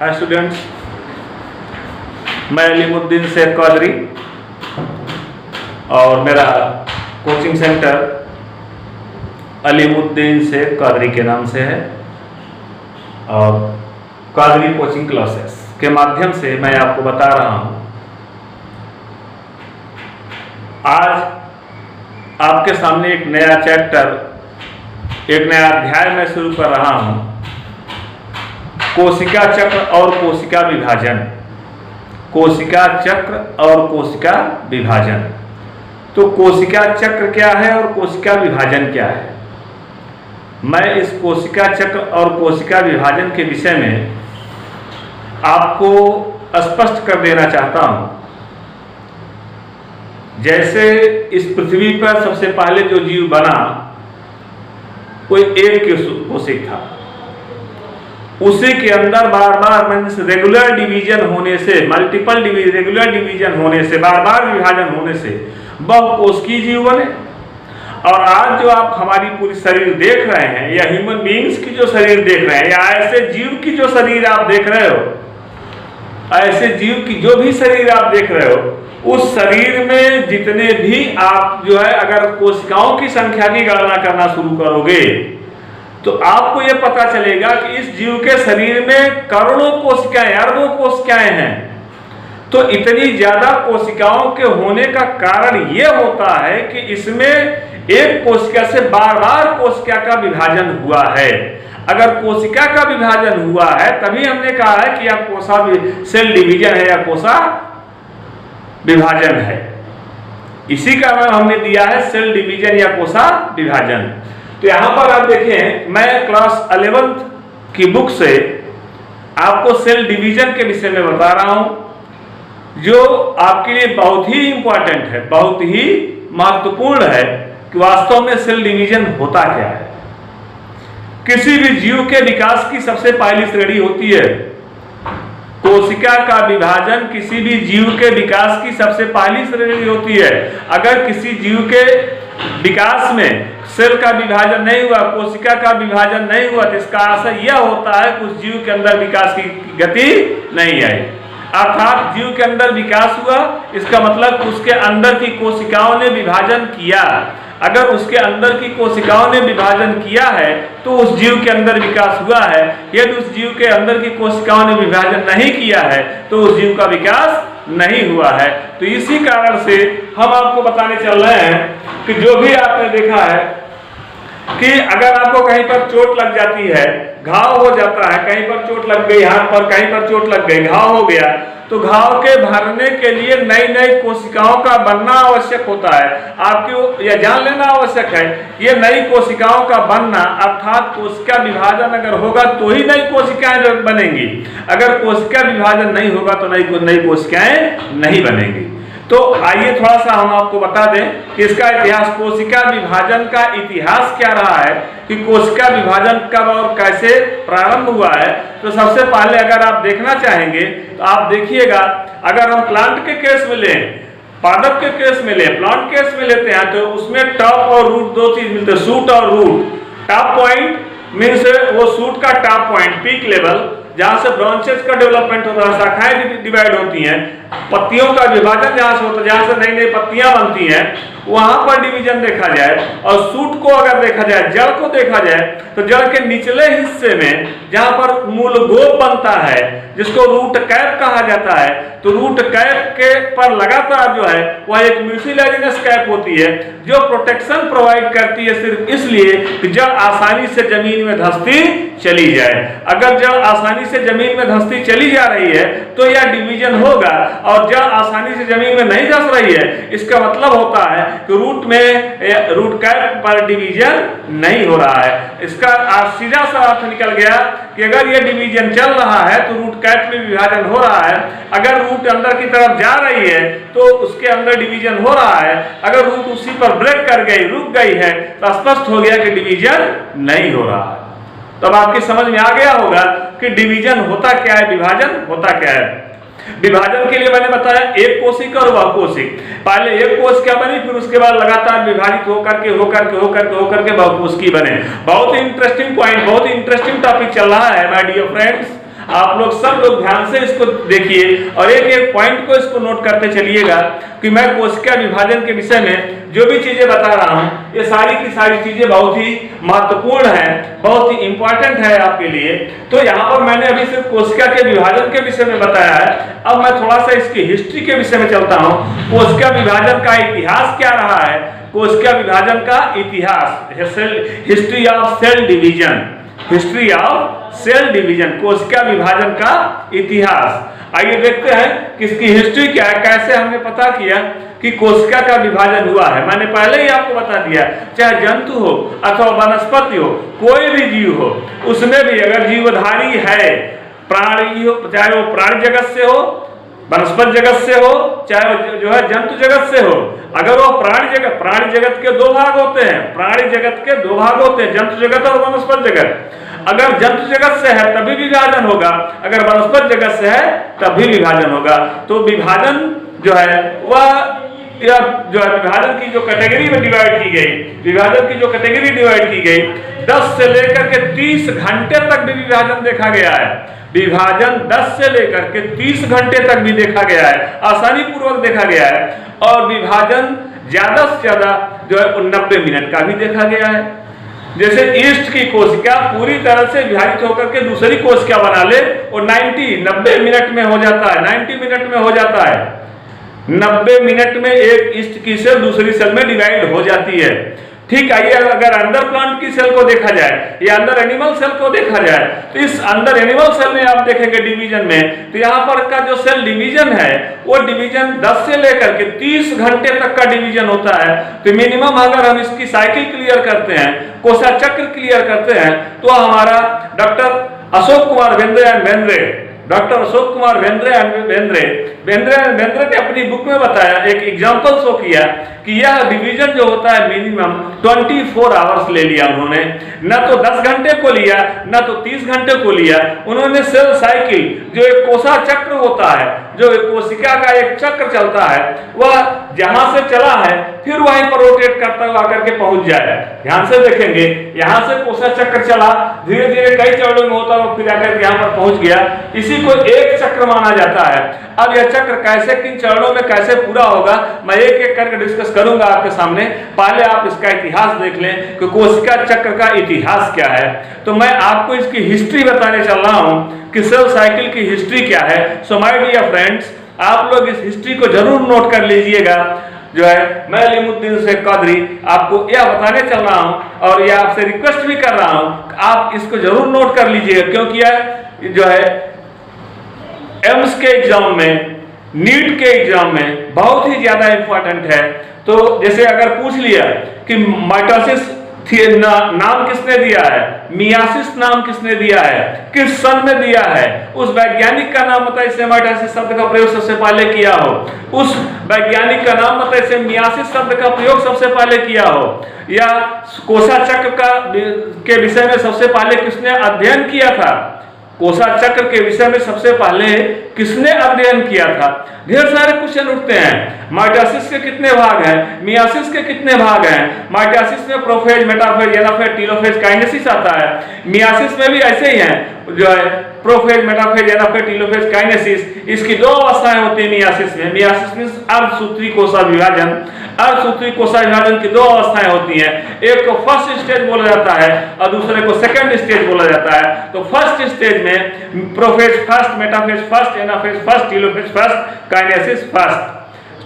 Hi students, मैं अलीमुद्दीन शेख कादरी और मेरा कोचिंग सेंटर अलीमुद्दीन शेख कादरी के नाम से है और कादरी कोचिंग क्लासेस के माध्यम से मैं आपको बता रहा हूँ। आज आपके सामने एक नया चैप्टर, एक नया अध्याय मैं शुरू कर रहा हूँ, कोशिका चक्र और कोशिका विभाजन। कोशिका चक्र और कोशिका विभाजन। तो कोशिका चक्र क्या है और कोशिका विभाजन क्या है? मैं इस कोशिका चक्र और कोशिका विभाजन के विषय में आपको स्पष्ट कर देना चाहता हूं। जैसे इस पृथ्वी पर सबसे पहले जो जीव बना कोई एक कोशिक था, उसी के अंदर बार बार रेगुलर डिवीजन होने से, रेगुलर डिवीजन होने से, बार बार विभाजन होने से बहुकोशिकीय जीव बने। और आज जो आप हमारी पूरी शरीर देख रहे हैं या ह्यूमन बीइंग्स की जो शरीर देख रहे हैं या ऐसे जीव की जो शरीर आप देख रहे हो, ऐसे जीव की जो भी शरीर आप देख रहे हो, उस शरीर में जितने भी आप जो है अगर कोशिकाओं की संख्या की गणना करना शुरू करोगे तो आपको यह पता चलेगा कि इस जीव के शरीर में करोड़ों कोशिकाएं, अरबों कोशिकाएं हैं। तो इतनी ज्यादा कोशिकाओं के होने का कारण यह होता है कि इसमें एक कोशिका से बार बार कोशिका का विभाजन हुआ है। अगर कोशिका का विभाजन हुआ है तभी हमने कहा है कि यह कोशा सेल डिवीजन है या कोशा विभाजन है। इसी का नाम हमने दिया है सेल डिवीजन या कोशा विभाजन। तो यहां पर आप देखें, मैं क्लास 11th की बुक से आपको सेल डिवीजन के विषय में बता रहा हूं, जो आपके लिए बहुत ही इंपॉर्टेंट है, बहुत ही महत्वपूर्ण है कि वास्तव में सेल डिवीजन होता क्या है। किसी भी जीव के विकास की सबसे पहली श्रेणी होती है कोशिका का विभाजन। किसी भी जीव के विकास की सबसे पहली श्रेणी होती है। अगर किसी जीव के विकास में सेल का विभाजन नहीं हुआ, कोशिका का विभाजन नहीं हुआ, तो इसका असर यह होता है कि उस जीव के अंदर विकास की गति नहीं आई। अर्थात जीव के अंदर विकास हुआ, इसका मतलब उसके अंदर की कोशिकाओं ने विभाजन किया। अगर उसके अंदर की कोशिकाओं ने विभाजन किया है तो उस जीव के अंदर विकास हुआ है। यदि उस जीव के अंदर की कोशिकाओं ने विभाजन नहीं किया है तो उस जीव का विकास नहीं हुआ है। तो इसी कारण से हम आपको बताने चल रहे हैं कि जो भी आपने देखा है कि अगर आपको कहीं पर चोट लग जाती है, घाव हो जाता है, कहीं पर चोट लग गई हाथ पर, कहीं पर चोट लग गई, घाव हो गया, तो घाव के भरने के लिए नई नई कोशिकाओं का बनना आवश्यक होता है। आपको यह जान लेना आवश्यक है, ये नई कोशिकाओं का बनना अर्थात कोशिका विभाजन अगर होगा तो ही नई कोशिकाएं बनेंगी। अगर कोशिका विभाजन नहीं होगा तो नई कोशिकाएं नहीं बनेंगी। तो आइए थोड़ा सा हम आपको बता दें कि इसका इतिहास, कोशिका विभाजन का इतिहास क्या रहा है, कि कोशिका विभाजन कब और कैसे प्रारंभ हुआ है। तो सबसे पहले अगर आप देखना चाहेंगे तो आप देखिएगा, अगर हम प्लांट के केस में लें, पादप के केस में लें, प्लांट केस में लेते हैं तो उसमें टॉप और रूट दो चीज मिलते हैं, शूट और रूट। टॉप पॉइंट मीन्स वो शूट का टॉप पॉइंट, पीक लेवल, जहां से ब्रांचेस का डेवलपमेंट होता है, शाखाएं डिवाइड होती हैं, पत्तियों का विभाजन जहां से होता है, जहां से नई नई पत्तियां बनती हैं, वहां पर डिवीजन देखा जाए। और शूट को अगर देखा जाए, जड़ को देखा जाए, तो जड़ के निचले हिस्से में जहां पर मूल गोप बनता है, जिसको रूट कैप कहा जाता है, तो रूट कैप के पर लगातार जो है वह एक म्यूसिलेजिनस कैप होती है जो प्रोटेक्शन प्रोवाइड करती है सिर्फ इसलिए कि जड़ आसानी से जमीन में धंसती चली जाए। अगर जड़ आसानी से जमीन में धंसती चली जा रही है तो यह डिवीजन होगा, और जड़ आसानी से जमीन में नहीं धंस रही है, इसका मतलब होता है कि रूट में, रूट कैप पर डिवीजन नहीं हो रहा है। इसका सीधा सा अर्थ निकल गया कि अगर यह डिवीजन चल रहा है तो रूट कैप में विभाजन हो रहा है। अगर रूट अंदर की तरफ जा रही है तो उसके अंदर डिवीजन हो रहा है। अगर रूट उसी पर ब्रेक कर गई, रुक गई है, तो स्पष्ट हो गया कि डिवीजन नहीं हो रहा है। तब आपकी समझ में आ गया होगा कि डिवीजन होता क्या है, विभाजन होता क्या है। विभाजन के लिए मैंने बताया एक कोशिक और वह कोशिक। पहले एक कोशिका बनी, फिर उसके बाद लगातार विभाजित होकर के बहुकोशिकी बने। बहुत ही इंटरेस्टिंग पॉइंट, बहुत ही इंटरेस्टिंग टॉपिक चल रहा है माय डियर फ्रेंड्स। आप लोग सब लोग ध्यान से इसको देखिए और एक एक पॉइंट को इसको नोट करते चलिएगा कि मैं कोशिका विभाजन के विषय में जो भी चीजें बता रहा हूं ये सारी की सारी चीजें बहुत ही महत्वपूर्ण है, बहुत ही इंपॉर्टेंट है आपके लिए। तो यहाँ पर मैंने अभी सिर्फ कोशिका के विभाजन के विषय में बताया है। अब मैं थोड़ा सा इसकी हिस्ट्री के विषय में चलता हूँ। कोशिका विभाजन का इतिहास क्या रहा है, कोशिका विभाजन का इतिहास, history of cell division, history of cell division, कोशिका विभाजन का इतिहास। आइए देखते हैं कि इसकी हिस्ट्री क्या है, कैसे हमने पता किया कि कोशिका का विभाजन हुआ है। मैंने पहले ही आपको बता दिया, चाहे जंतु हो अथवा वनस्पति हो, कोई भी जीव हो, उसमें भी अगर जीवधारी है, प्राणी हो, चाहे वो प्राणी जगत से हो, वनस्पति जगत से हो, चाहे जो है जंतु जगत से हो, अगर वो प्राणी जगत के दो भाग होते हैं, प्राणी जगत के दो भाग होते हैं, जंतु जगत और वनस्पति जगत। अगर जंतु जगत से है तभी विभाजन होगा, अगर वनस्पति जगत से है तब भी विभाजन होगा। तो विभाजन जो है वह जो है विभाजन की जो कैटेगरी में डिवाइड की गई, विभाजन की जो कैटेगरी डिवाइड की गई, 10 से लेकर के 30 घंटे तक भी विभाजन देखा गया है। विभाजन 10 से लेकर के 30 घंटे तक भी देखा गया है, आसानी पूर्वक देखा गया है। और विभाजन ज्यादा से ज्यादा जो है 90 मिनट का भी देखा गया है। जैसे ईस्ट की कोशिका पूरी तरह से विभाजित होकर के दूसरी कोशिका बना ले और 90 मिनट में हो जाता है, 90 मिनट में हो जाता है। 90 मिनट में एक ईस्ट की सेल दूसरी सेल में डिवाइड हो जाती है। ठीक है, अगर अंदर प्लांट की सेल को देखा जाए या अंदर एनिमल सेल को देखा जाए, तो इस अंदर एनिमल सेल में आप देखेंगे डिवीजन में, तो यहाँ पर का जो सेल डिवीजन है वो डिवीजन 10 से लेकर के 30 घंटे तक का डिवीजन होता है। तो मिनिमम अगर हम इसकी साइकिल क्लियर करते हैं, कोशिका चक्र क्लियर करते हैं, तो हमारा डॉक्टर अशोक कुमार बेंद्रे डॉक्टर अशोक कुमार बेंद्रे ने अपनी बुक में बताया, एक एग्जांपल शो किया कि यह डिवीजन जो होता है मिनिमम 24 आवर्स ले लिया उन्होंने, न तो 10 घंटे को लिया न तो 30 घंटे को लिया। उन्होंने सेल साइकिल जो एक कोशिका चक्र होता है, जो एक कोशिका का एक चक्र चलता है, वह जहां से चला है फिर वहीं पर रोटेट करता हुआ आकर के पहुंच जाए। ध्यान से देखेंगे, यहां से कोशिका चक्र चला, धीरे धीरे कई चरणों में होता हुआ फिर आकर के यहां पर पहुंच गया, इसी को एक चक्र माना जाता है। अब यह चक्र कैसे, किन चरणों में कैसे पूरा होगा, मैं एक एक करके डिस्कस करूंगा आपके सामने। पहले आप इसका इतिहास देख लें कि कोशिका चक्र का इतिहास क्या है। तो मैं आपको इसकी हिस्ट्री बताने चल रहा हूं कि सेल साइकिल की हिस्ट्री क्या है। सो माय डियर फ्रेंड्स, आप लोग इस हिस्ट्री को जरूर नोट कर लीजिएगा। जो है मैं अलीमुद्दीन शेख कादरी आपको यह बताने चल रहा हूं और यह आपसे रिक्वेस्ट भी कर रहा हूं, आप इसको जरूर नोट कर लीजिएगा, क्योंकि यह जो है एम्स के एग्जाम में, नीट के एग्जाम में बहुत ही ज्यादा इंपॉर्टेंट है। तो जैसे अगर पूछ लिया कि माइटोसिस नाम किसने दिया है, मियासिस नाम किसने दिया है, किस सन में दिया है, उस वैज्ञानिक का नाम बताइए जिसने माइटोसिस शब्द का प्रयोग सबसे पहले किया हो, उस वैज्ञानिक का नाम बताइए जिसने मियासिस शब्द का प्रयोग सबसे पहले किया हो, या कोशिका चक्र के विषय में सबसे पहले किसने अध्ययन किया था, कोशिका चक्र के विषय में सबसे पहले किसने अध्ययन किया था। ढेर सारे क्वेश्चन उठते हैं, माइटोसिस के कितने भाग हैं, मियासिस के कितने भाग हैं। माइटोसिस में prophase, metaphase, anaphase, telophase, kinesis आता है। मियासिस में भी ऐसे ही हैं, जो है prophase, metaphase, anaphase, telophase, kinesis. इसकी दो अवस्थाएं होती है मियासिस में। मियासिस में अर्धसूत्री कोशिका विभाजन, अर्धसूत्री कोशिका विभाजन की दो अवस्थाएं होती हैं। एक को फर्स्ट स्टेज बोला जाता है और दूसरे को सेकंड स्टेज बोला जाता है। तो फर्स्ट स्टेज में prophase first, metaphase first, anaphase first, telophase first, kinesis first.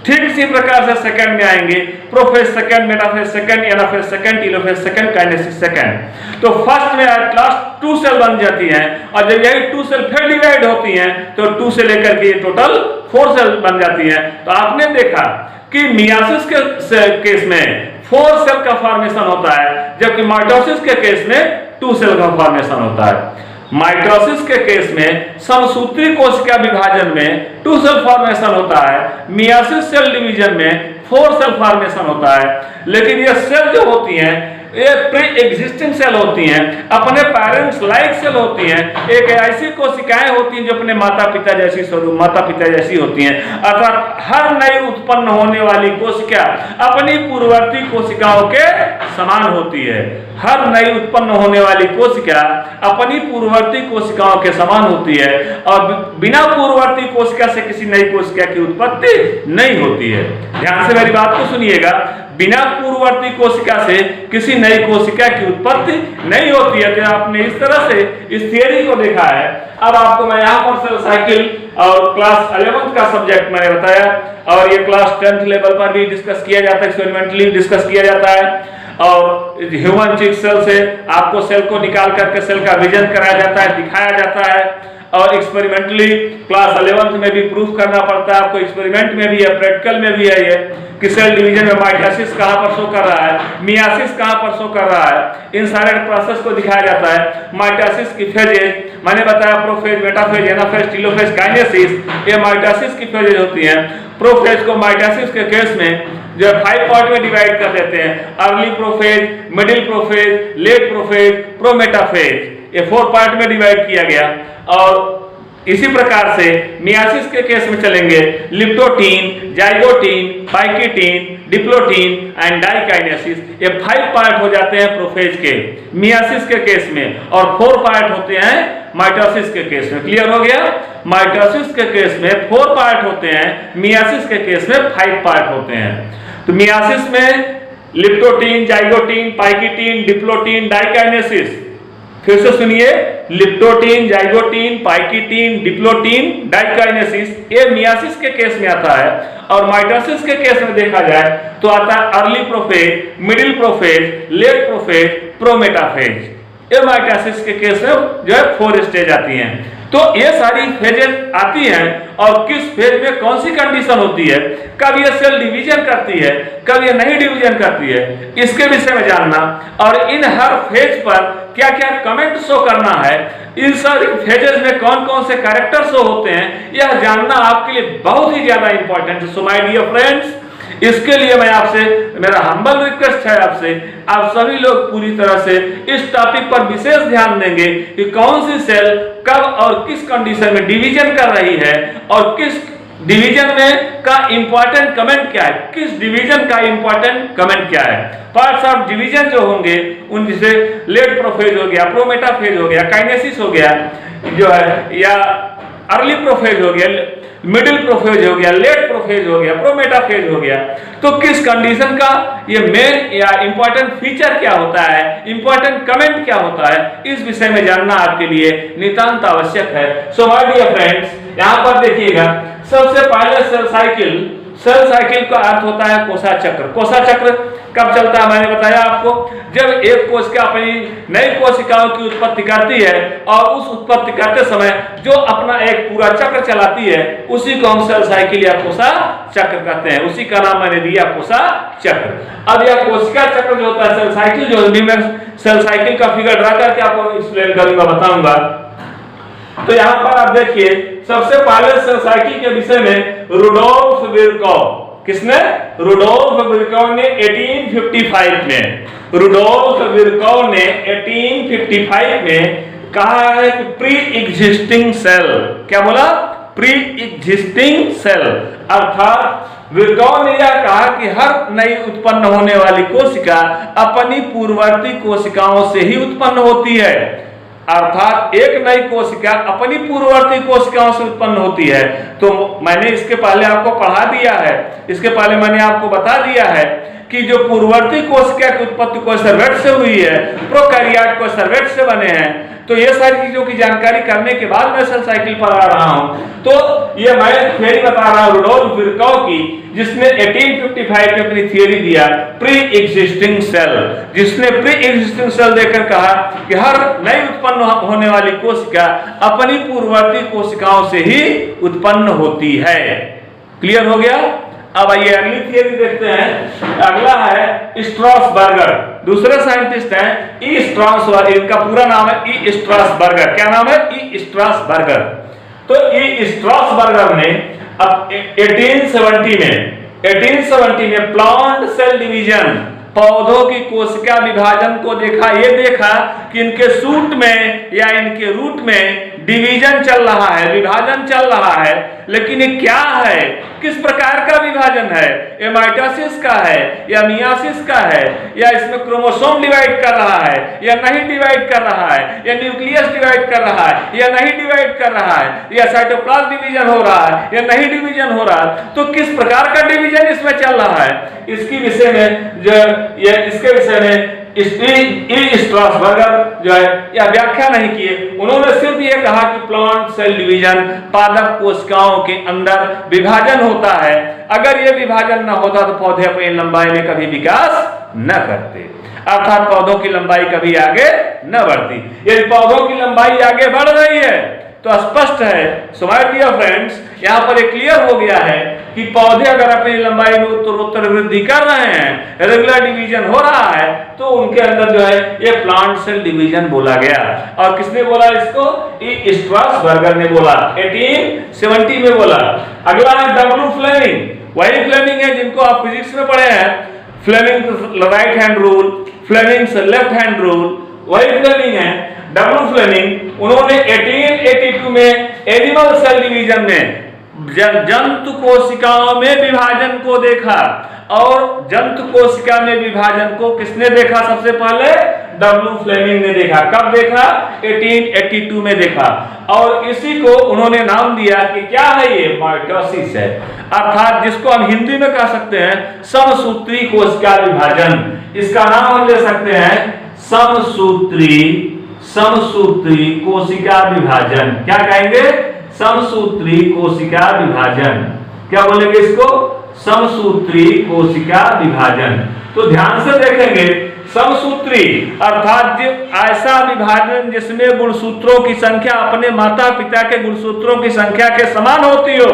ठीक इसी प्रकार से सेकंड में आएंगे, prophase second, metaphase second, anaphase second, telophase second, kinesis second. तो फर्स्ट में एट लास्ट 2 सेल बन जाती हैं और जब यही 2 सेल फिर डिवाइड होती हैं तो 2 से लेकर के टोटल 4 सेल बन जाती हैं। तो आपने देखा कि मियासिस के केस में 4 सेल का फॉर्मेशन होता है, जबकि माइटोसिस के केस में 2 सेल का फॉर्मेशन होता है। माइटोसिस के केस में समसूत्री कोशिका विभाजन में 2 सेल फॉर्मेशन होता है, मियासिस सेल डिवीजन में 4 सेल फॉर्मेशन होता है। लेकिन ये सेल जो होती हैं ये प्री एग्जिस्टिंग सेल होती हैं, अपने पेरेंट्स लाइक सेल होती हैं। एक ऐसी कोशिकाएं होती हैं जो अपने माता पिता जैसी होती हैं। अर्थात हर नई उत्पन्न होने वाली कोशिका अपनी पूर्ववर्ती कोशिकाओं के समान होती है। हर नई उत्पन्न होने वाली कोशिका अपनी पूर्ववर्ती कोशिकाओं के समान होती है और बिना पूर्ववर्ती कोशिका से किसी नई कोशिका की उत्पत्ति नहीं होती है। ध्यान से मेरी बात को सुनिएगा, बिना पूर्ववर्ती कोशिका से किसी नई कोशिका की उत्पत्ति नहीं होती है। तो आपने इस तरह से इस थियरी को देखा है। अब आपको मैं यहाँ पर सेल साइकिल और क्लास 11th का सब्जेक्ट मैंने बताया और ये क्लास 10th लेवल पर भी डिस्कस किया जाता है, एक्सपेरिमेंटली डिस्कस किया जाता है। और ह्यूमन चिक सेल से आपको सेल को निकाल करके सेल का विजन कराया जाता है, दिखाया जाता है और एक्सपेरिमेंटली क्लास 11th में भी प्रूफ करना पड़ता है आपको। एक्सपेरिमेंट में भी है, प्रैक्टिकल में भी है ये कि सेल डिवीजन में माइटोसिस कहां पर शो कर रहा है, मियासिस कहां पर शो कर रहा है। इन सारे प्रोसेस को दिखाया जाता है। माइटोसिस की फेजेज मैंने बताया, prophase, metaphase, anaphase, telophase, kinesis, ये माइटोसिस की फेजेज होती हैं। प्रोफेज को माइटोसिस के केस में जो 5 पार्ट में डिवाइड कर देते हैं, early prophase, middle prophase, late prophase, prometaphase, ये 4 पार्ट में डिवाइड किया गया। और इसी प्रकार से मियासिस के केस में चलेंगे, leptotene, zygotene, pachytene, diplotene and diakinesis, ये 5 पार्ट हो जाते हैं प्रोफेज के मियासिस के केस में और 4 पार्ट होते हैं माइटोसिस के केस में। क्लियर हो गया? माइटोसिस के केस में 4 पार्ट होते हैं, मियासिस के केस में 5 पार्ट होते हैं। तो मियासिस में leptotene, zygotene, pachytene, diplotene, diakinesis. फिर से सुनिए, leptotene, zygotene, pachytene, diplotene, diakinesis, ये मियासिस के केस में आता है। और माइटोसिस के केस में देखा जाए तो आता है early prophase, middle prophase, late prophase, prometaphase. ये माइटोसिस के केस में जो है 4 स्टेज आती हैं। तो ये सारी फेजेस आती हैं और किस फेज में कौन सी कंडीशन होती है, कब ये सेल डिवीजन करती है, कब ये नहीं डिवीजन करती है, इसके विषय में जानना और इन हर फेज पर क्या क्या कमेंट शो करना है, इन सारी फेजेस में कौन कौन से कैरेक्टर शो होते हैं, यह जानना आपके लिए बहुत ही ज्यादा इंपॉर्टेंट है। सो माय डियर फ्रेंड्स, इसके लिए मैं आपसे, मेरा हम्बल रिक्वेस्ट है आपसे, आप सभी लोग पूरी तरह से इस टॉपिक पर विशेष ध्यान देंगे कि कौन सी सेल कब और किस कंडीशन में डिवीजन कर रही है और किस डिवीजन में का इंपॉर्टेंट कमेंट क्या है, किस डिवीजन का इंपॉर्टेंट कमेंट क्या है। पार्ट्स ऑफ डिवीजन जो होंगे उन जैसे लेट प्रोफेज हो गया, प्रोमेटाफेज हो गया, काइनेसिस हो गया जो है, या अर्ली प्रोफेज हो गया, मिडिल प्रोफेज हो गया, लेट प्रोफेज हो गया, प्रोमेटाफेज हो गया। तो किस कंडीशन का ये मेन या इंपॉर्टेंट फीचर क्या होता है, इंपॉर्टेंट कमेंट क्या होता है, इस विषय में जानना आपके लिए नितांत आवश्यक है। सो माय डियर फ्रेंड्स, यहाँ पर देखिएगा, सबसे पहले सेल साइकिल का अर्थ होता है कोसा चक्र। कोसा चक्र कब चलता है मैंने बताया आपको, जब एक कोशिका अपनी नई कोशिकाओं की उत्पत्ति करती है और उस उत्पत्ति करते समय जो अपना एक पूरा चक्र चलाती है उसी को हम सेल साइकिल या कोसा चक्र कहते हैं। उसी का नाम मैंने दिया कोसा चक्र। अब यह कोशिका चक्र जो होता है, सेल साइकिल जो है, मैं सेल साइकिल का फिगर ड्रा करके आपको एक्सप्लेन करूंगा, बताऊंगा। तो यहाँ पर आप देखिए, सबसे पहले सेल साइकिल के विषय में रुडोल्फ विर्कोव, किसने? रुडोल्फ विर्कोव ने 1855 में, रुडोल्फ विर्कोव ने 1855 में कहा है कि प्री एग्जिस्टिंग सेल, क्या बोला? Pre existing cell. अर्थात विर्कोव ने यह कहा कि हर नई उत्पन्न होने वाली कोशिका अपनी पूर्ववर्ती कोशिकाओं से ही उत्पन्न होती है। अर्थात एक नई कोशिका अपनी पूर्ववर्ती कोशिकाओं से उत्पन्न होती है। तो मैंने इसके पहले आपको पढ़ा दिया है, इसके पहले मैंने आपको बता दिया है कि जो पूर्ववर्ती कोशिका की उत्पत्ति कोसर्वेट से हुई है, प्रोकैरियोट कोसर्वेट से बने हैं। तो ये सारी चीजों की जानकारी करने के बाद मैं सेल साइकिल पर आ रहा हूं। तो ये मैं थियरी बता रहा हूं रुडोल्फ विर्कोव की, जिसने 1855 में अपनी थियरी दिया प्री एग्जिस्टिंग सेल, जिसने प्री एग्जिस्टिंग सेल देकर कहा कि हर नई उत्पन्न होने वाली कोशिका अपनी पूर्ववर्ती कोशिकाओं से ही उत्पन्न होती है। क्लियर हो गया? अब आइए अगली थियरी देखते हैं। अगला है स्ट्रासबर्गर, दूसरे साइंटिस्ट हैं ई स्ट्रासबर्गर, इनका पूरा नाम है ई स्ट्रासबर्गर। क्या नाम है? ई स्ट्रासबर्गर। तो ई स्ट्रासबर्गर ने अब 1870 में प्लांट सेल डिवीजन पौधों की कोशिका विभाजन को देखा, ये देखा कि इनके सूट में या इनके रूट में डिवीजन चल रहा है, विभाजन चल रहा है, लेकिन ये क्या है, किस प्रकार का विभाजन है, ये माइटोसिस का है या मियासिस का है, या इसमें क्रोमोसोम डिवाइड कर रहा है या नहीं डिवाइड कर रहा है, या न्यूक्लियस डिवाइड कर रहा है या नहीं डिवाइड कर रहा है, या साइटोप्लाज्म डिवीजन हो रहा है या नहीं डिवीजन हो रहा है, तो किस प्रकार का डिवीजन इसमें चल रहा है, इसके विषय में जो इसके विषय में स्ट्रासबर्गर जो है यह व्याख्या नहीं किए। उन्होंने सिर्फ ये कहा कि प्लांट सेल डिवीजन, पादप कोशिकाओं के अंदर विभाजन होता है, अगर ये विभाजन न होता तो पौधे अपनी लंबाई में कभी विकास न करते, अर्थात पौधों की लंबाई कभी आगे न बढ़ती। यदि पौधों की लंबाई आगे बढ़ रही है तो स्पष्ट है, सो माय डियर फ्रेंड्स, यहाँ पर एक क्लियर हो गया है कि पौधे अगर अपनी लंबाई में उत्तरोत्तर वृद्धि कर रहे हैं, रेगुलर डिवीजन हो रहा है, तो उनके अंदर जो है ये प्लांट सेल डिवीजन बोला गया। और किसने बोला इसको? स्ट्रासबर्गर ने बोला, 1870 में बोला। अगला है डब्ल्यू फ्लेमिंग, वही फ्लेमिंग है जिनको आप फिजिक्स में पढ़े हैं, Fleming right hand rule, Fleming left hand rule, वही फ्लेमिंग है डब्ल्यू फ्लेमिंग। उन्होंने 1882 में एनिमल सेल डिवीजन में जंतु कोशिकाओं में विभाजन को देखा, और जंतु कोशिका में विभाजन को किसने देखा सबसे पहले? डब्ल्यू फ्लेमिंग ने देखा। कब देखा? 1882 में देखा, और इसी को उन्होंने नाम दिया कि क्या है ये? माइटोसिस है, अर्थात जिसको हम हिंदी में कह सकते हैं समसूत्री कोशिका विभाजन। इसका नाम हम ले सकते हैं समसूत्री कोशिका विभाजन। क्या कहेंगे? समसूत्री कोशिका विभाजन। क्या बोलेंगे इसको? समसूत्री कोशिका विभाजन। तो ध्यान से देखेंगे, समसूत्री अर्थात ऐसा विभाजन जिसमें गुणसूत्रों की संख्या अपने माता पिता के गुणसूत्रों की संख्या के समान होती हो।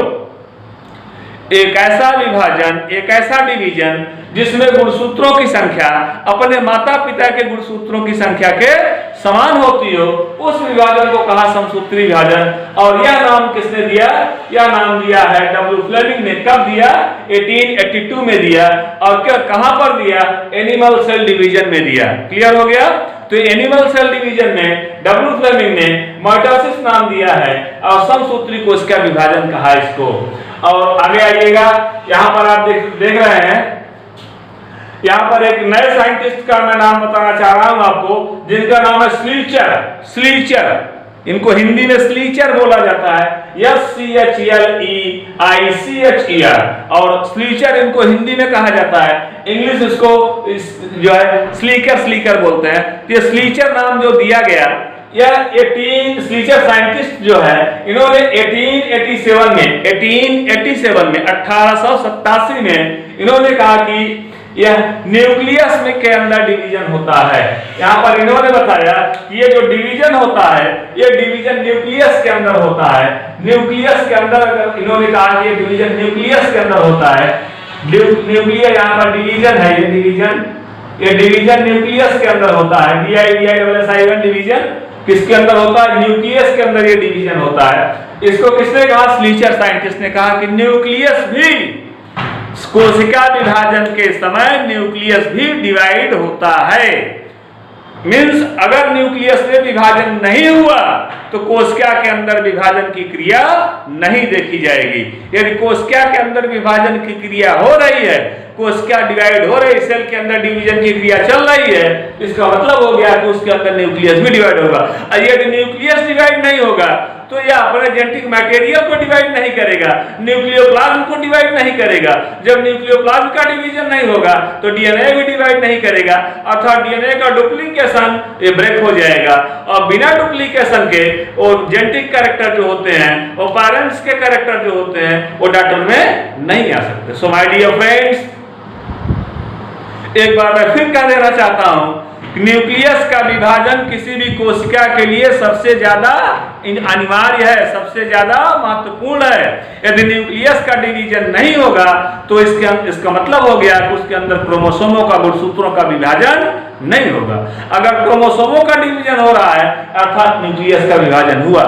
एक ऐसा विभाजन, एक ऐसा डिवीजन जिसमें गुणसूत्रों की संख्या अपने माता पिता के गुणसूत्रों की संख्या के समान होती हो, उस विभाजन को कहा समसूत्री विभाजन। और यह नाम किसने दिया? यह नाम दिया है डब्ल्यू फ्लेमिंग ने। कब दिया? 1882 में दिया। और क्या, कहां पर दिया? एनिमल सेल डिवीजन में दिया। क्लियर हो गया? तो एनिमल सेल डिवीजन में डब्ल्यू फ्लेमिंग ने माइटोसिस नाम दिया है और समसूत्री कोशिका विभाजन कहा इसको। और आगे आइएगा, यहां पर आप देख रहे हैं, यहां पर एक नए साइंटिस्ट का मैं नाम बताना चाह रहा हूं आपको, जिनका नाम है स्लीचर। इनको हिंदी में स्लीचर बोला जाता है, SCHLEICHER, और स्लीचर इनको हिंदी में कहा जाता है। इंग्लिश इसको जो है स्लीकर बोलते हैं। ये स्लीचर नाम जो दिया गया, यह 18 स्लीचर साइंटिस्ट जो है, इन्होंने 1887 में 1887 में इन्होंने कहा कि यह न्यूक्लियस में के अंदर डिवीजन होता है। यहाँ पर इन्होंने बताया कि ये जो डिवीजन होता है, ये डिवीजन न्यूक्लियस के अंदर होता है। न्यूक्लियस के अंदर, अगर इन्होंने कहा कि ये डिवीजन न्यूक्लियस के अंदर होता है, न्यूक्लियर यहाँ पर डिवीजन है, ये डिवीजन न्यूक्लियस के अंदर होता है। DIVISIN डिवीजन किसके अंदर होता है? न्यूक्लियस के अंदर ये डिवीजन होता है। इसको किसने कहा? स्लीचर साइंटिस्ट ने कहा कि न्यूक्लियस भी, कोशिका विभाजन के समय न्यूक्लियस भी डिवाइड होता है। मींस अगर न्यूक्लियस में विभाजन नहीं हुआ तो कोशिका के अंदर विभाजन की क्रिया नहीं देखी जाएगी। यदि कोशिका के अंदर विभाजन की क्रिया हो रही है, कोशिका डिवाइड हो रही, सेल के अंदर डिवीजन की क्रिया चल रही है, इसका मतलब हो गया कि उसके अंदर न्यूक्लियस भी डिवाइड होगा। और यदि न्यूक्लियस डिवाइड नहीं होगा तो यह अपने जेनेटिक मटेरियल को डिवाइड नहीं करेगा, न्यूक्लियोप्लाज्म को डिवाइड नहीं करेगा। जब न्यूक्लियोप्लाज्म का डिवीजन नहीं होगा तो डीएनए भी डिवाइड नहीं करेगा, अर्थात डीएनए का डुप्लीकेशन ये ब्रेक हो जाएगा। और बिना डुप्लीकेशन के वो जेनेटिक कैरेक्टर जो होते हैं, वो पेरेंट्स के कैरेक्टर जो होते हैं, वो डॉटर में नहीं आ सकते। सो माय डियर फ्रेंड्स, एक बार मैं फिर कह देना चाहता हूं, न्यूक्लियस का विभाजन किसी भी कोशिका के लिए सबसे ज्यादा अनिवार्य है, सबसे ज्यादा महत्वपूर्ण है। यदि न्यूक्लियस का डिवीजन नहीं होगा तो इसका मतलब हो गया कि उसके अंदर क्रोमोसोमों का, गुणसूत्रों का विभाजन नहीं होगा। अगर क्रोमोसोमों का डिवीजन हो रहा है अर्थात न्यूक्लियस का विभाजन हुआ।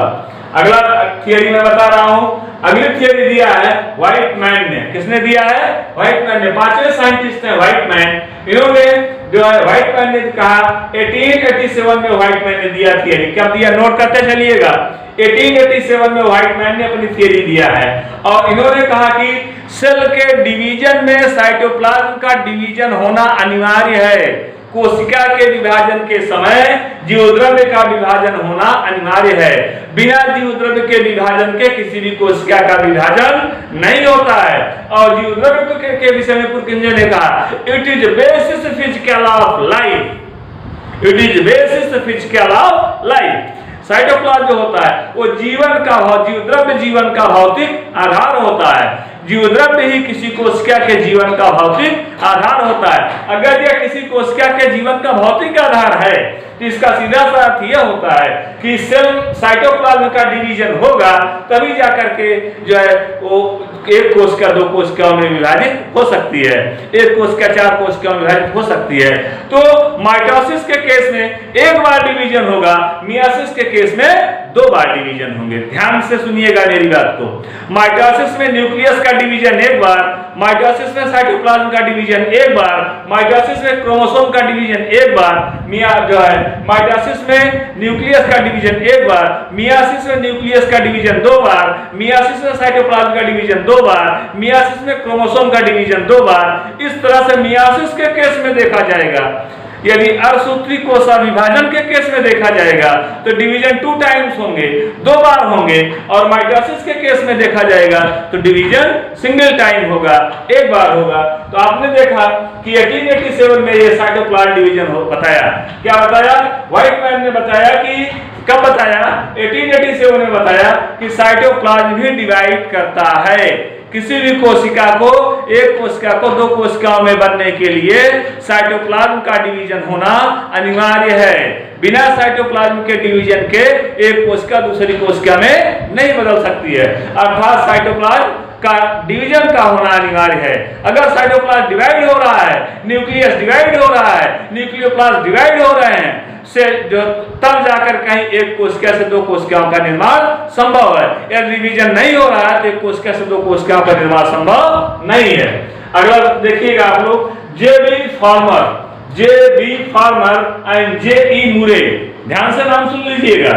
अगला थियरी मैं बता रहा हूं, अगली थियरी दिया है व्हाइटमैन ने। किसने दिया है? व्हाइटमैन ने। पांचवें साइंटिस्ट हैं व्हाइटमैन। इन्होंने जो है व्हाइटमैन ने कहा 1887 में व्हाइटमैन ने दिया थियरी। क्या दिया? नोट करते चलिएगा। 1887 में व्हाइटमैन ने अपनी थियरी दिया है और इन्होंने कहा कि सेल के डिवीजन में साइटोप्लाज्म का डिवीजन होना अनिवार्य है। कोशिका के विभाजन के समय जीवद्रव्य का विभाजन होना अनिवार्य है। बिना जीवद्रव्य के विभाजन के किसी भी कोशिका का विभाजन नहीं होता है। और जीवद्रव्य के विषय में पुरकिंजर ने कहा it is basis physical of life. It is basis physical of life. Cytoplasm जो होता है वो जीवन का जीवद्रव्य जीवन का भौतिक आधार होता है। जीवद्रव्य ही किसी कोशिका के जीवन का भौतिक आधार होता है। अगर यह किसी कोशिका के जीवन का भौतिक आधार है तो इसका सीधा सा अर्थ यह होता है कि सेल साइटोप्लाज्म का डिवीजन होगा तभी जाकर के जो है वो एक कोशिका दो कोशिकाओं में विभाजित हो सकती है, एक कोशिका चार कोशिकाओं में विभाजित हो सकती है। तो माइटोसिस के केस में एक बार डिवीजन होगा, मियोसिस के केस में दो बार डिवीजन होंगे। ध्यान से सुनिएगा मेरी बात को। माइटोसिस में न्यूक्लियस का डिवीजन एक बार, माइटोसिस में साइटोप्लाज्म का डिवीजन एक बार, माइटोसिस में क्रोमोसोम का डिवीजन एक बार, जो है माइटोसिस में न्यूक्लियस का डिवीजन एक बार, मियोसिस में न्यूक्लियस का डिवीजन दो बार, मियोसिस में साइटोप्लाज्म का डिवीजन दो बार, मियोसिस में क्रोमोसोम का डिवीजन दो बार। इस तरह से मियोसिस के केस में देखा जाएगा। यदि अर्धसूत्री कोशिका विभाजन के केस में देखा जाएगा तो डिवीजन 2 टाइम्स होंगे, दो बार होंगे। और माइटोसिस के केस में देखा जाएगा तो डिवीजन सिंगल टाइम होगा, एक बार होगा। तो आपने देखा कि 1887 में ये साइटोप्लाज्म डिवीजन बताया। क्या बताया? व्हाइटमैन ने बताया कि कब बताया? 1887 में बताया कि साइटोप्लाज्म भी डिवाइड करता है। किसी भी कोशिका को, एक कोशिका को दो कोशिकाओं में बनने के लिए साइटोप्लाज्म का डिवीजन होना अनिवार्य है। बिना साइटोप्लाज्म के डिवीजन के एक कोशिका दूसरी कोशिका में नहीं बदल सकती है। अर्थात साइटोप्लाज्म का डिवीजन का होना अनिवार्य है। अगर साइटोप्लाज्म डिवाइड हो रहा है, न्यूक्लियस डिवाइड हो रहा है, न्यूक्लियोप्लास्ट डिवाइड हो रहे हैं से जो तब जाकर कहीं एक कोशिका से दो कोशिकाओं का निर्माण संभव है। यदि डिवीजन नहीं हो रहा है तो एक कोशिका से दो कोशिकाओं का निर्माण संभव नहीं है। अगला देखिएगा आप लोग, जे.बी. Farmer and JE. मुरे। ध्यान से नाम सुन लीजिएगा।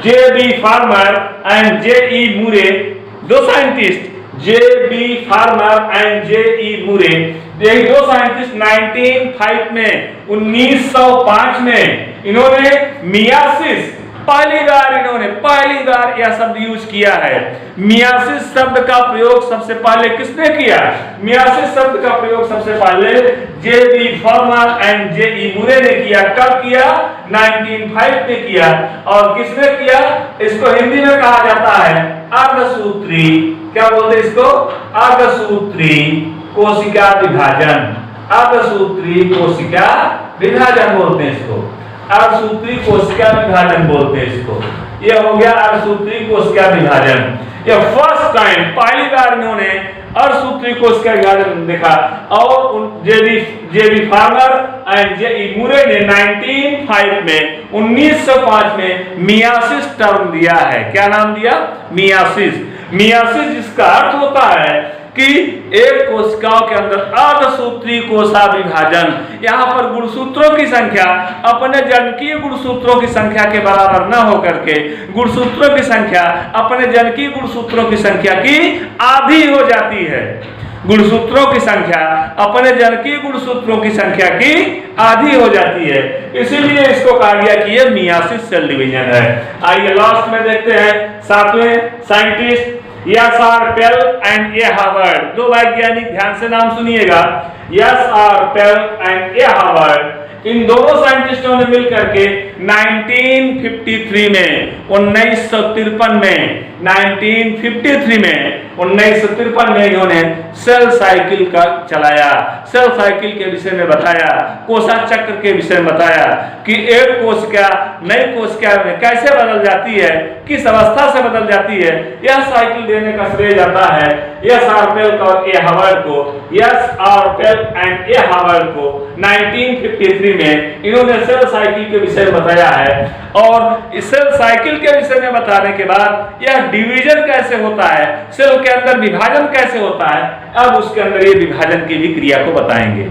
जे.बी. Farmer and JE. मुरे, दो scientist, JB. Farmer and JE. मुरे, यही दो साइंटिस्ट 1905 में इन्होंने मियोसिस पहली बार यह शब्द यूज किया है। मियोसिस शब्द का प्रयोग सबसे पहले किसने किया? मियोसिस शब्द का प्रयोग सबसे पहले जे.बी. Farmer and JE. मुरे ने किया। कब किया? 1905 में किया। और किसने किया? इसको हिंदी में कहा जाता है अर्धसूत्री। क्या बोलते हैं इसको? अर्धसूत्री कोशिका विभाजन। अर्धसूत्री कोशिका विभाजन बोलते हैं इसको। अर्धसूत्री कोशिका विभाजन बोलते हैं इसको। यह हो गया अर्धसूत्री कोशिका विभाजन। यह फर्स्ट टाइम, पहली बार इन्होंने अर्धसूत्री कोशिका विभाजन देखा। और जे.बी. Farmer and JE. मुरे ने 1905 में मियोसिस टर्म दिया है। क्या नाम दिया? मियोसिस। मियोसिस जिसका अर्थ होता है कि एक कोशिकाओं के अंदर अर्धसूत्री कोशिका विभाजन। यहाँ पर गुणसूत्रों की संख्या अपने जनकीय गुणसूत्रों की संख्या के बराबर न होकर के गुणसूत्रों की संख्या अपने जनकीय गुणसूत्रों की संख्या की आधी हो जाती है। गुणसूत्रों की संख्या अपने जनकीय गुणसूत्रों की संख्या की आधी हो जाती है। इसीलिए इसको कहा गया कि यह मियोसिस सेल डिवीजन है। आइए लास्ट में देखते हैं सातवें scientist S R. Pell and A. Harvard. दो वैज्ञानिक, ध्यान से नाम सुनिएगा, S R. Pell and A. Harvard. इन दोनों साइंटिस्टों ने मिलकर के 1953 में 1953 में 1953 में इन्होंने सेल साइकिल का चलाया, सेल साइकिल के विषय में बताया, कोसा चक्र के विषय में बताया कि एक कोशिका नई कोशिका में कैसे बदल जाती है, किस अवस्था से बदल जाती है। यह साइकिल देने का श्रेय जाता है एस आर्पेल और ए हावर्ड को। एस आर्पेल एंड ए हावर्ड को 1953 में इन्होंने सेल साइकिल के विषय में बताया है। और इस सेल साइकिल के विषय में बताने के बाद यह डिवीजन कैसे होता है, सेल के अंदर विभाजन कैसे होता है, अब उसके अंदर ये विभाजन की भी क्रिया को बताएंगे।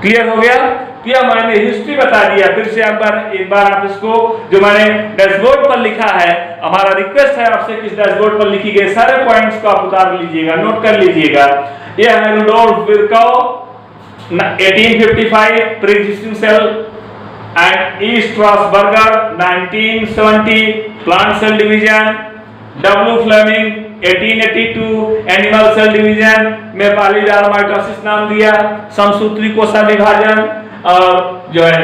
क्लियर हो गया? क्या मैंने हिस्ट्री बता दिया। फिर से एक बार आप इसको जो मैंने डैशबोर्ड पर लिखा है, हमारा रिक्वेस्ट है आपसे कि इस डैशबोर्ड पर लिखी गई सारे पॉइंट्स को आप उतार लीजिएगा, नोट कर लीजिएगा। यह है Rudolf Virchow 1855 pre existing cell and E Strasburger 1970 plant cell division. W Flemming 1882 animal cell division में पॉलीडार माइटोसिस नाम दिया, समसूत्री कोशिका विभाजन। और जो है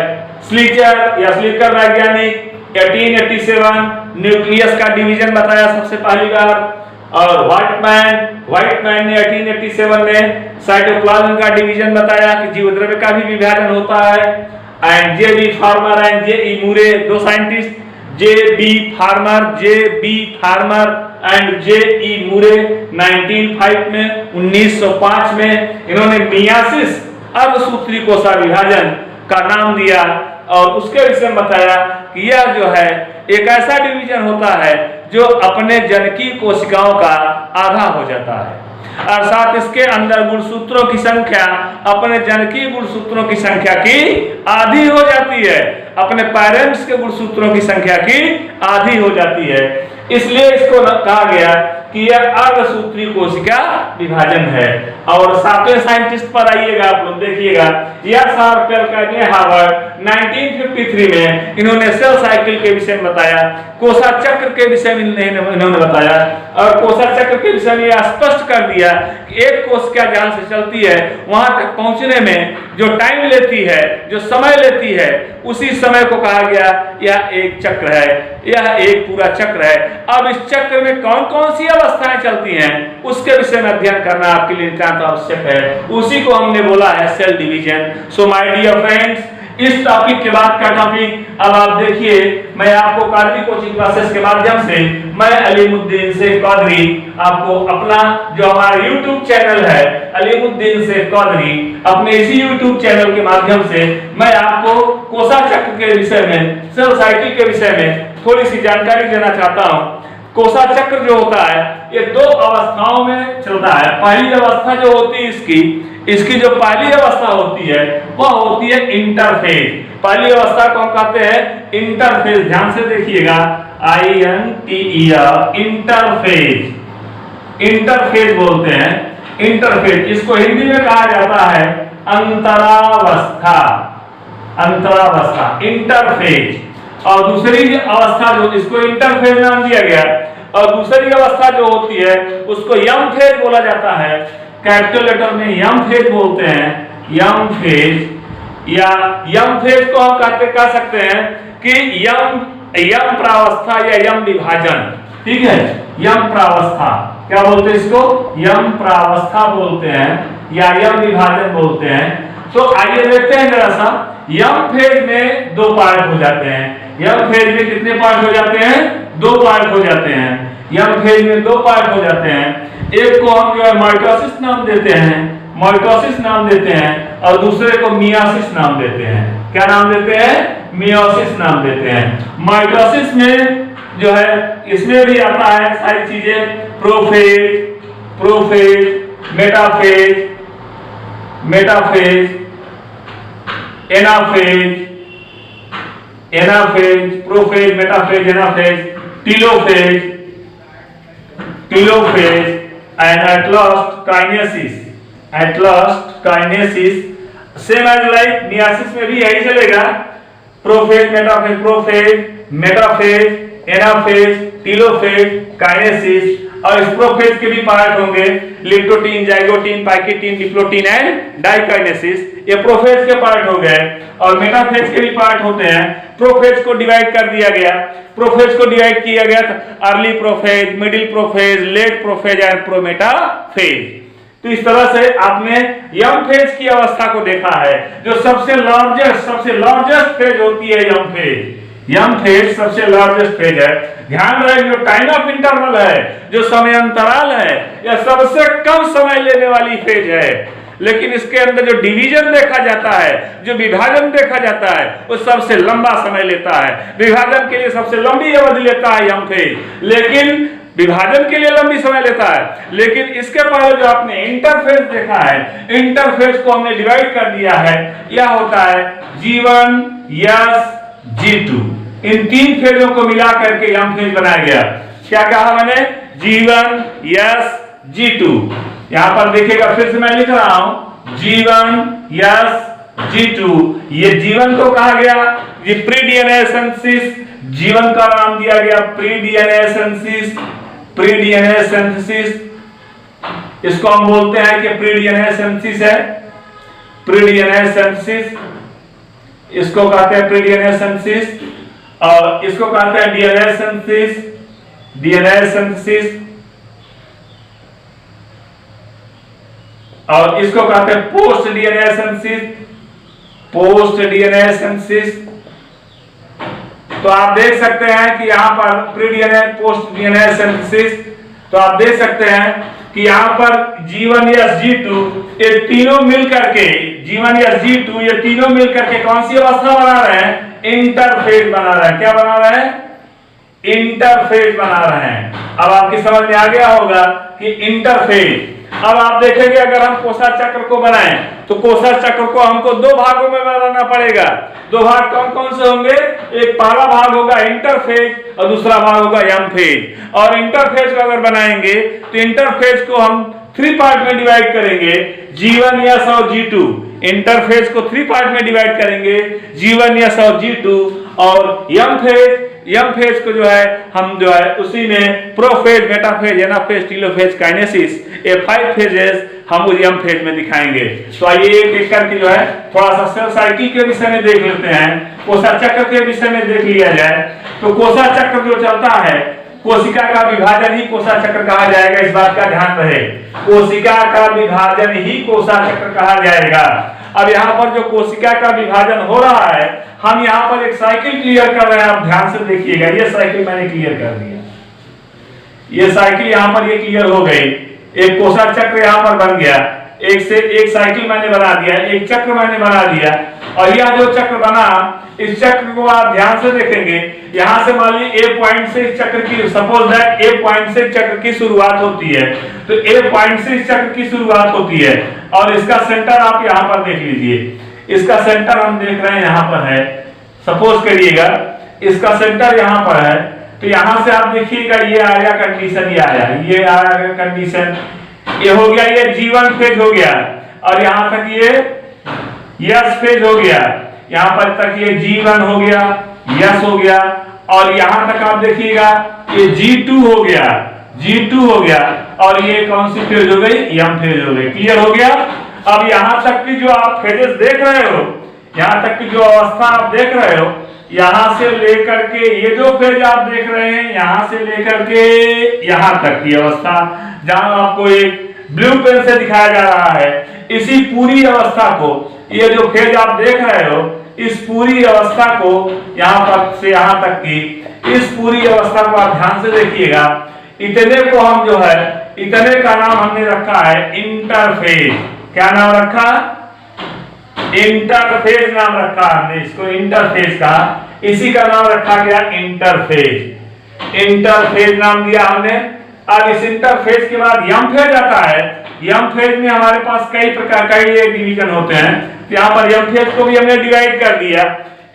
स्लीचर या स्लीकर वैज्ञानिक 1887 न्यूक्लियस का डिवीजन बताया सबसे पहली बार। और व्हाइटमैन ने 1887 में साइटोप्लाज्म का डिवीजन बताया कि जीवद्रव्य का भी विभाजन होता है। And J B Farmer and J E Moore, दो scientist J B Farmer and J E Moore 1905 में इन्होंने मियासिस अर्धसूत्री कोशिका विभाजन का नाम दिया और उसके विषय में बताया कि यह जो है एक ऐसा डिवीजन होता है जो अपने जनकी कोशिकाओं का आधा हो जाता है, और साथ इसके अंदर गुणसूत्रों की संख्या अपने जनकी गुणसूत्रों की संख्या की आधी हो जाती है, अपने पेरेंट्स के गुणसूत्रों की संख्या की आधी हो जाती है। इसलिए इसको कहा गया कि यह अर्धसूत्री कोशिका विभाजन है। और सातवें साइंटिस्ट पर आइएगा, आप लोग देखिएगा, एस आर्पेल हावर्ड 1953 में इन्होंने सेल साइकिल के विषय में बताया, कोसा चक्र के विषय में इन्होंने बताया। और कोसा चक्र के विषय में यह स्पष्ट कर दिया कि एक कोशिका जहां से चलती है वहां तक पहुंचने में जो टाइम लेती है, जो समय लेती है, उसी समय को कहा गया यह एक चक्र है, यह एक पूरा चक्र है। अब इस चक्र में कौन कौन सी अवस्थाएं चलती हैं उसके विषय में अध्ययन करना आपके लिए नितांत आवश्यक है। उसी को हमने बोला है cell division. So my dear friends, इस टॉपिक के बाद का टॉपिक अब आप देखिए, मैं आपको कार्तिक कोचिंग क्लासेस के माध्यम से मैं अलीमुद्दीन शेख कौदरी आपको अपना जो हमारा YouTube चैनल है अलीमुद्दीन शेख कौदरी, अपने इसी YouTube चैनल के माध्यम से मैं आपको कोसा चक्र के विषय में, सेल साइकिल के विषय में थोड़ी सी जानकारी देना चाहता हूँ। कोसा चक्र जो होता है ये दो अवस्थाओं में चलता है। पहली अवस्था जो होती है इसकी जो पहली अवस्था होती है वह होती है इंटरफेज। पहली अवस्था को हम कहते हैं इंटरफेज। ध्यान से देखिएगा, INTER इंटरफेज, इंटरफेज बोलते हैं। इंटरफेज इसको हिंदी में कहा जाता है अंतरावस्था, अंतरावस्था इंटरफेज। और दूसरी अवस्था जो इसको इंटरफेज नाम दिया गया, और दूसरी अवस्था जो होती है उसको यम फेज बोला जाता है। कैपिटल लेटर में यम फेज बोलते हैं, यम फेज। या यम फेज को हम कह सकते हैं कि यम प्रावस्था या यम विभाजन। ठीक है, यम प्रावस्था क्या बोलते हैं इसको? यम प्रावस्था बोलते हैं या यम विभाजन बोलते हैं। तो आइए देखते हैं जरा सा, यम फेज में दो पार्ट हो जाते हैं। यम फेज में कितने पार्ट हो जाते हैं? दो पार्ट हो जाते हैं। यम फेज में दो पार्ट हो जाते हैं। एक को हम जो है माइटोसिस नाम देते हैं, माइटोसिस नाम देते हैं, और दूसरे को मियासिस नाम देते हैं। क्या नाम देते हैं? मियोसिस नाम देते हैं। माइटोसिस में जो है इसमें भी आता है सारी चीजें, prophase, metaphase, anaphase, prophase, metaphase, anaphase, telophase and at last kinesis. Same as like meiosis में भी यही चलेगा, prophase, metaphase, anaphase, telophase, kinesis. और इस प्रोफेज के भी पार्ट होंगे, leptotene, zygotene, pachytene, diplotene and diakinesis, ये प्रोफेज के पार्ट हो गए। और मेटाफेज के भी पार्ट होते हैं। प्रोफेज को डिवाइड कर दिया गया, प्रोफेज को डिवाइड किया गया early prophase, middle prophase, late prophase and prometaphase. तो इस तरह से आपने यंग फेज की अवस्था को देखा है, जो सबसे लार्जेस्ट फेज होती है यंग फेज। यंग फेज सबसे लार्जेस्ट फेज है। ध्यान रहे जो टाइम ऑफ इंटरवल है, जो समय अंतराल है, यह सबसे कम समय लेने वाली फेज है। लेकिन इसके अंदर जो डिवीजन देखा जाता है, जो विभाजन देखा जाता है, वो सबसे लंबा समय लेता है। विभाजन के लिए सबसे लंबी अवधि लेता है यंग फेज, लेकिन विभाजन के लिए लंबी समय लेता है। लेकिन इसके पहले जो आपने इंटरफेज देखा है, इंटरफेज को हमने डिवाइड कर दिया है। यह होता है G1, S, G2, इन तीन फेजों को मिला करके यंग फेज बनाया गया। क्या कहा मैंने? G1, S, G2। यहां पर देखिएगा, फिर से मैं लिख रहा हूं G1, S, G2। ये G1 को कहा गया ये प्री डीएनए सिंथेसिस, जीवन का नाम दिया गया pre DNA synthesis. Pre DNA synthesis, इसको हम बोलते हैं कि प्री डीएनए सिंथेसिस है। प्री डीएनए सिंथेसिस, इसको कहते हैं प्री डीएनए सिंथेसिस, और इसको कहते हैं डीएनए सिंथेसिस, डीएनए सिंथेसिस, और इसको कहते हैं post DNA synthesis, post DNA synthesis. तो आप देख सकते हैं कि यहां पर pre DNA, post DNA synthesis, तो आप देख सकते हैं कि यहां पर G1 या G2 ये तीनों मिलकर के, G1 या G2 ये तीनों मिलकर के कौन सी अवस्था बना रहे हैं? इंटरफेज बना रहे हैं। क्या बना रहे हैं? इंटरफेज बना रहे हैं। अब आपकी समझ में आ गया होगा कि इंटरफेज। अब आप देखेंगे अगर हम कोसा चक्र को बनाएं तो कोसा चक्र को हमको दो भागों में बनाना पड़ेगा। दो भाग कौन कौन से होंगे? एक पहला भाग होगा इंटरफेज और दूसरा भाग होगा यंग फेज। और इंटरफेज को अगर बनाएंगे तो इंटरफेज को हम 3 पार्ट में डिवाइड करेंगे, G1, S और G2। इंटरफेज को 3 पार्ट में डिवाइड करेंगे, G1, S और G2। और यंग फेज को जो है हम जो है उसी में prophase, metaphase, anaphase, telophase, kinesis, ये 5 फेजेस हम उस यंग फेज में दिखाएंगे। तो आइए एक करके जो है थोड़ा सा सेल साइकिल के विषय में देख लेते हैं, कोसा चक्र के विषय में देख लिया जाए। तो कोसा चक्र जो चलता है, कोशिका का विभाजन ही कोसा चक्र कहा जाएगा, इस बात का ध्यान रहे। कोशिका का विभाजन ही कोसा चक्र कहा जाएगा। अब यहाँ पर जो कोशिका का विभाजन हो रहा है, हम यहाँ पर एक साइकिल क्लियर कर रहे हैं। आप ध्यान से देखिएगा, ये साइकिल मैंने क्लियर कर दिया, ये साइकिल यहाँ पर ये क्लियर हो गई। एक कोसा चक्र यहाँ पर बन गया, एक से एक साइकिल मैंने बना दिया, एक चक्र मैंने बना दिया। और यह जो चक्र बना, इस चक्र को आप ध्यान से देखेंगे, यहां से मान लीजिए ए पॉइंट से इस चक्र की, सपोज दैट ए पॉइंट से चक्र की शुरुआत होती है। तो ए पॉइंट से इस चक्र की शुरुआत होती है और इसका सेंटर आप यहां पर देख लीजिए। इसका सेंटर हम देख रहे हैं यहां पर है, सपोज करिएगा इसका सेंटर यहां पर है। तो यहां से आप देखिएगा ये आया कंडीशन, ये आया, ये आया कंडीशन, ये हो गया, ये G1 फेज हो गया। और यहां तक ये S फेज हो गया, यहां पर तक ये G1 हो गया, S हो गया। और यहां तक आप देखिएगा ये G2 हो गया, G2 हो गया। और ये कौन सी फेज हो गई? यम फेज हो गई। क्लियर हो गया? अब यहां तक की जो आप फेजेस देख रहे हो, यहां तक की जो अवस्था आप देख रहे हो, यहां से लेकर के ये जो फेज आप देख रहे हैं, यहां से लेकर के यहां तक की अवस्था, जहां आपको एक ब्लू पेन से दिखाया जा रहा है, इसी पूरी अवस्था को, ये जो फेज आप देख रहे हो, इस पूरी अवस्था को यहां पर से यहां तक की, इस पूरी अवस्था को आप ध्यान से देखिएगा। इतने को हम जो है, इतने का नाम हमने रखा है इंटरफेज। क्या नाम रखा? इंटरफेज नाम रखा हमने इसको, इंटरफेज का, इसी का नाम रखा गया इंटरफेज। इंटरफेज नाम दिया हमने। अब इस इंटरफेज के बाद यम फेज आता है। यम फेज में हमारे पास कई प्रकार का डिवीजन होते हैं। यहाँ पर यम फेज को भी हमने डिवाइड कर दिया।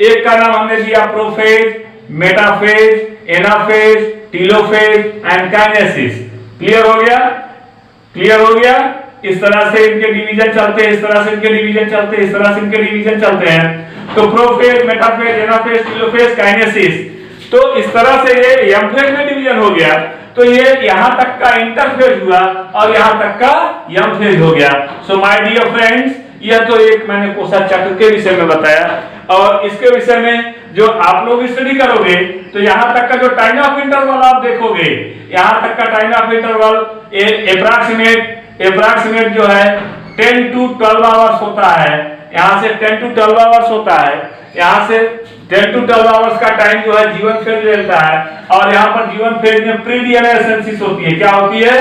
एक का नाम हमने दिया prophase, metaphase, anaphase, telophase and kinesis. Clear हो गया? क्लियर हो गया? इस तरह से इनके डिवीजन चलते हैं, इस तरह से इनके डिवीजन चलते हैं, इस तरह से इनके डिवीजन चलते हैं। तो prophase, metaphase, anaphase, telophase, kinesis. तो इस तरह से ये एम-फेज में डिवीजन हो गया। तो ये यहां तक का इंटरफेज हुआ और यहां तक का एम-फेज हो गया। सो माय डियर फ्रेंड्स, यह तो एक मैंने कोसा चक्र के विषय में बताया, और इसके विषय में जो आप लोग स्टडी करोगे तो यहां तक का जो टाइम ऑफ इंटरवल आप देखोगे, यहां तक का टाइम ऑफ इंटरवल एप्रोक्सीमेट जो है 10 to 12 आवर्स होता है। यहां से 10 to 12 आवर्स होता है, यहां से 10 to 12 आवर्स का टाइम जो है जीवन फेज लेता है। और यहां पर जीवन फेज में प्री डीएनए सिंथेसिस होती है। क्या होती है?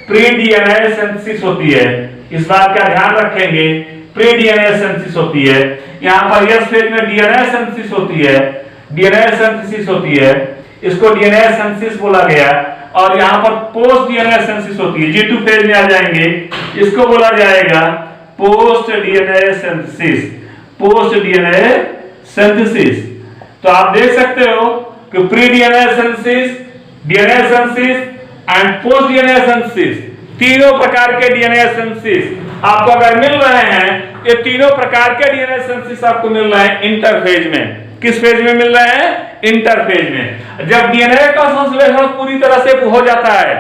प्री डीएनए सिंथेसिस होती है। इस बात का ध्यान रखेंगे, प्री डीएनए सिंथेसिस होती है। यहां पर एस फेज में डीएनए सिंथेसिस होती है, डीएनए सिंथेसिस होती है, इसको डीएनए सिंथेसिस बोला गया। और यहां पर पोस्ट डीएनए सिंथेसिस होती है, G2 फेज में आ जाएंगे, इसको बोला जाएगा post DNA synthesis, post DNA synthesis. तो आप देख सकते हो कि pre DNA synthesis, DNA synthesis and post DNA synthesis, तीनों प्रकार के डीएनए सिंथेसिस आपको अगर मिल रहे हैं, ये तीनों प्रकार के डीएनए सिंथेसिस आपको मिल रहे हैं इंटरफेज में। किस फेज में मिल रहे हैं? इंटरफेज में। जब डीएनए का संश्लेषण पूरी तरह से हो जाता है,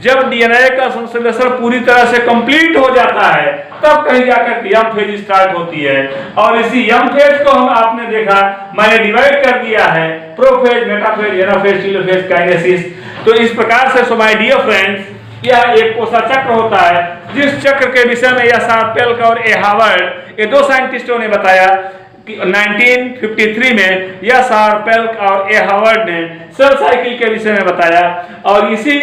जब डीएनए का संश्लेषण पूरी तरह से कंप्लीट हो जाता है, तब कहीं जाकर एम फेज स्टार्ट होती है। और इसी एम फेज को हम आपने देखा, मैंने डिवाइड कर दिया है prophase, metaphase, anaphase, telophase, kinesis. तो इस प्रकार से सो माय डियर फ्रेंड्स, यह एक कोसा चक्र होता है, जिस चक्र के विषय में यह शार्पेल्क और ए हावर्ड, ये दो साइंटिस्टों ने बताया कि 1953 में यह शार्पेल्क और ए हावर्ड ने सेल साइकिल के विषय में बताया। और इसी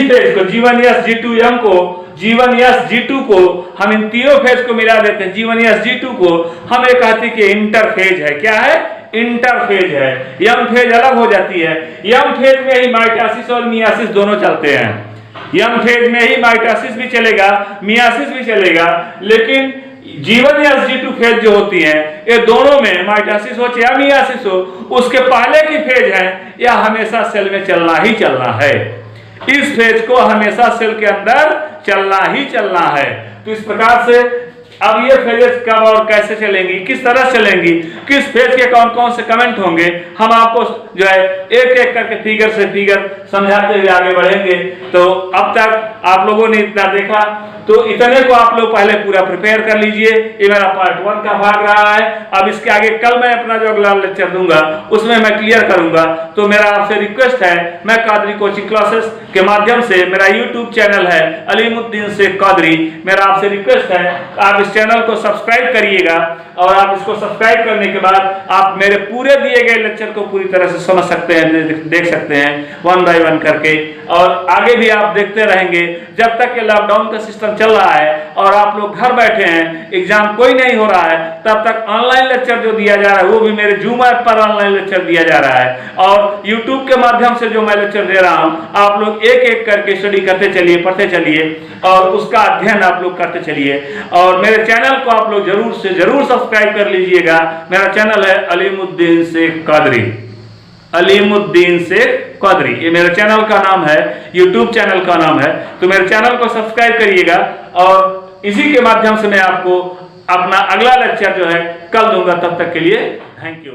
फेज को G1S G2M को, G1S G2 को हम इन तीनों फेज को मिला देते हैं। G1S G2 को हम ये कहते हैं कि इंटरफेज है। क्या है? इंटरफेज है। एम फेज अलग हो जाती है। एम फेज में ही माइटोसिस और मियासिस दोनों चलते हैं। एम फेज में ही माइटोसिस भी चलेगा, मियासिस भी चलेगा, लेकिन G1S G2 फेज जो होती है, ये दोनों में माइटोसिस हो या मियासिस हो, उसके पहले की फेज है, यह हमेशा सेल में चलना ही चलना है। इस फेज को हमेशा सेल के अंदर चलना ही चलना है। तो इस प्रकार से अब ये फेजेस कब और कैसे चलेंगी, किस तरह चलेंगी, किस फेज के कौन कौन से कमेंट होंगे, हम आपको जो है एक एक करके फिगर से फिगर समझाते हुए आगे बढ़ेंगे। तो अब तक आप लोगों ने इतना देखा, तो इतने को आप लोग पहले पूरा प्रिपेयर कर लीजिए। ये मेरा पार्ट 1 का भाग रहा है। अब इसके आगे कल मैं अपना जो अगला लेक्चर दूंगा उसमें मैं क्लियर करूंगा। तो मेरा आपसे रिक्वेस्ट है, मैं कादरी कोचिंग क्लासेस के माध्यम से, मेरा यूट्यूब चैनल है अलीमुद्दीन शेख कादरी, मेरा आपसे रिक्वेस्ट है आप इस चैनल को सब्सक्राइब करिएगा। और आप इसको सब्सक्राइब करने के बाद आप मेरे पूरे दिए गए लेक्चर को पूरी तरह से समझ सकते हैं, देख सकते हैं 1 by 1 करके, और आगे भी आप देखते रहेंगे जब तक ये लॉकडाउन का सिस्टम चल रहा है और आप लोग घर बैठे हैं, एग्जाम कोई नहीं हो रहा है, तब तक ऑनलाइन लेक्चर जो दिया जा रहा है वो भी मेरे जूम ऐप पर ऑनलाइन लेक्चर दिया जा रहा है। और यूट्यूब के माध्यम से जो मैं लेक्चर दे रहा हूं, आप लोग एक एक करके स्टडी करते चलिए, पढ़ते चलिए और उसका अध्ययन आप लोग करते चलिए। और मेरे चैनल को आप लोग जरूर से जरूर सब्सक्राइब कर लीजिएगा। मेरा चैनल है अलीमुद्दीन शेख कादरी, अलीमुद्दीन शेख कादरी, ये मेरे चैनल का नाम है, यूट्यूब चैनल का नाम है। तो मेरे चैनल को सब्सक्राइब करिएगा और इसी के माध्यम से मैं आपको अपना अगला लेक्चर जो है कल दूंगा। तब तक के लिए थैंक यू।